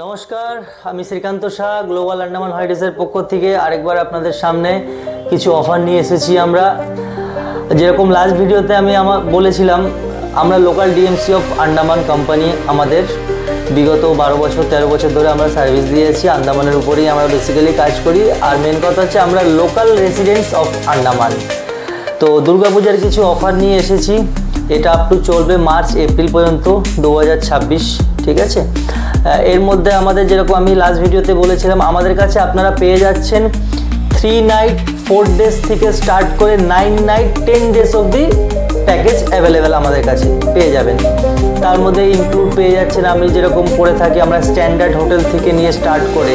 নমস্কার, আমি শ্রীকান্ত শাহ গ্লোবাল আন্দামান হলিডেজের পক্ষ থেকে আরেকবার আপনাদের সামনে কিছু অফার নিয়ে এসেছি। আমরা যেরকম লাস্ট ভিডিওতে আমি বলেছিলাম, আমরা local DMC of Andaman company, আমাদের বিগত 12 বছর 13 বছর ধরে আমরা সার্ভিস দিয়েছি। আন্দামানের উপরেই আমরা বেসিক্যালি কাজ করি। আর মেন কথা হচ্ছে আমরা লোকাল রেসিডেন্টস অফ আন্দামান। তো দুর্গাপূজার কিছু অফার নিয়ে এসেছি। এটা আপ টু চলবে মার্চ এপ্রিল পর্যন্ত 2026, ঠিক আছে। এর মধ্যে আমাদের যেরকম আমি লাস্ট ভিডিওতে বলেছিলাম, আমাদের কাছে আপনারা পেয়ে যাচ্ছেন 3 নাইট 4 ডেজ থেকে স্টার্ট করে 9 নাইট 10 ডেজ অবধি প্যাকেজ অ্যাভেলেবেল আমাদের কাছে পেয়ে যাবেন। তার মধ্যে ইনক্লুড পেয়ে যাচ্ছেন, আমি যেরকম করে থাকি, আমরা স্ট্যান্ডার্ড হোটেল থেকে নিয়ে স্টার্ট করে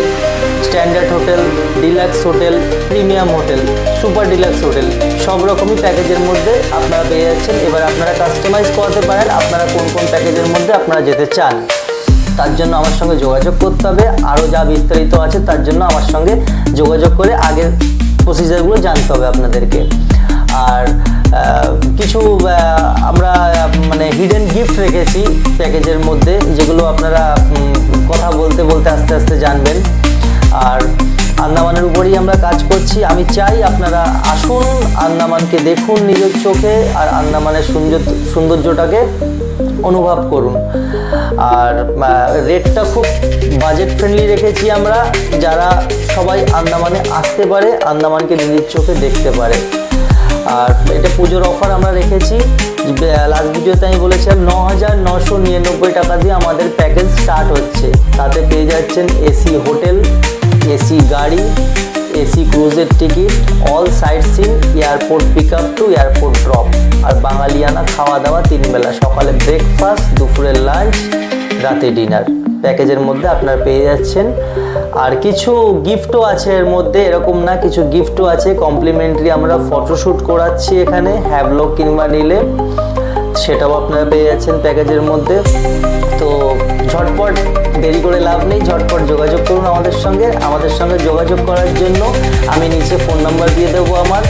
standard hotel, deluxe hotel, premium hotel, super deluxe hotel, সব রকমই প্যাকেজের মধ্যে আপনারা পেয়ে যাচ্ছেন। এবার আপনারা কাস্টমাইজ করতে পারেন আপনারা কোন কোন প্যাকেজের মধ্যে আপনারা যেতে চান। তার জন্য আমার সঙ্গে যোগাযোগ করতে হবে। আরও যা বিস্তারিত আছে তার জন্য আমার সঙ্গে যোগাযোগ করে আগের প্রসিজারগুলো জানতে হবে আপনাদেরকে। আর কিছু আমরা মানে হিডেন গিফট রেখেছি প্যাকেজের মধ্যে, যেগুলো আপনারা কথা বলতে বলতে আস্তে আস্তে জানবেন। আর আন্দামানের উপরেই আমরা কাজ করছি। আমি চাই আপনারা আসুন, আন্দামানকে দেখুন নিজের চোখে, আর আন্দামানের সৌন্দর্যটাকে অনুভব করুন। আর রেটটা খুব বাজেট ফ্রেন্ডলি রেখেছি আমরা, যারা সবাই আন্দামানে আসতে পারে, আন্দামানকে নিজের চোখে দেখতে পারে। আর এটা পুজোর অফার আমরা রেখেছি। লাস্ট ভিডিওতে আমি বলেছিলাম 9,999 টাকা দিয়ে আমাদের প্যাকেজ স্টার্ট হচ্ছে। তাতে পেয়ে যাচ্ছেন এসি হোটেল, এসি গাড়ি, এসি ক্রুজের ticket, all sightseeing, airport pick up to airport drop, আর বাঙালিয়ানা খাওয়া দাওয়া 3 বেলা, সকালে ব্রেকফাস্ট, দুপুরের লাঞ্চ, রাতে ডিনার প্যাকেজের মধ্যে আপনারা পেয়ে যাচ্ছেন। আর কিছু গিফটও আছে এর মধ্যে, এরকম না, কিছু গিফটও আছে কমপ্লিমেন্টারি। আমরা ফটোশ্যুট করাচ্ছি এখানে, হ্যাভলগ কিংবা নিলে, সেটাও আপনারা পেয়ে যাচ্ছেন প্যাকেজের মধ্যে। তো ঝটপট দেরি করে লাভ নেই, ঝটপট যোগাযোগ করুন আমাদের সঙ্গে। আমাদের সঙ্গে যোগাযোগ করার জন্য আমি নিচে ফোন নাম্বার দিয়ে দেবো আমার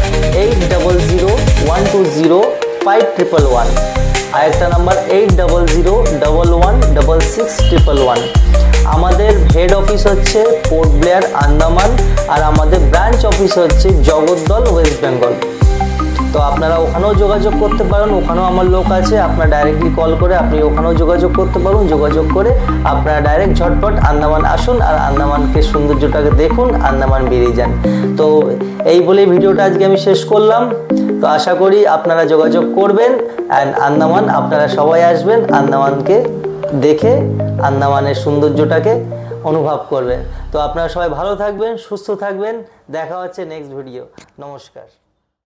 8001205111, আরেকটা নাম্বার 8001116611। আমাদের হেড অফিস হচ্ছে পোর্ট ব্লেয়ার আন্দামান, আর আমাদের ব্রাঞ্চ অফিস হচ্ছে জগদ্দল, ওয়েস্ট বেঙ্গল। তো আপনারা ওখানেও যোগাযোগ করতে পারেন, ওখানেও আমার লোক আছে। আপনারা ডাইরেক্টলি কল করে আপনি ওখানেও যোগাযোগ করতে পারেন। যোগাযোগ করে আপনারা ডাইরেক্ট ঝটপট আন্দামান আসুন, আর আন্দামানকে সৌন্দর্যটাকে দেখুন, আন্দামান বেরিয়ে যান। তো এই বলেই ভিডিওটা আজকে আমি শেষ করলাম। তো আশা করি আপনারা যোগাযোগ করবেন, অ্যান্ড আন্দামান আপনারা সবাই আসবেন, আন্দামানকে দেখে আন্দামানের সৌন্দর্যটাকে অনুভব করবেন। তো আপনারা সবাই ভালো থাকবেন, সুস্থ থাকবেন। দেখা হচ্ছে নেক্সট ভিডিও। নমস্কার।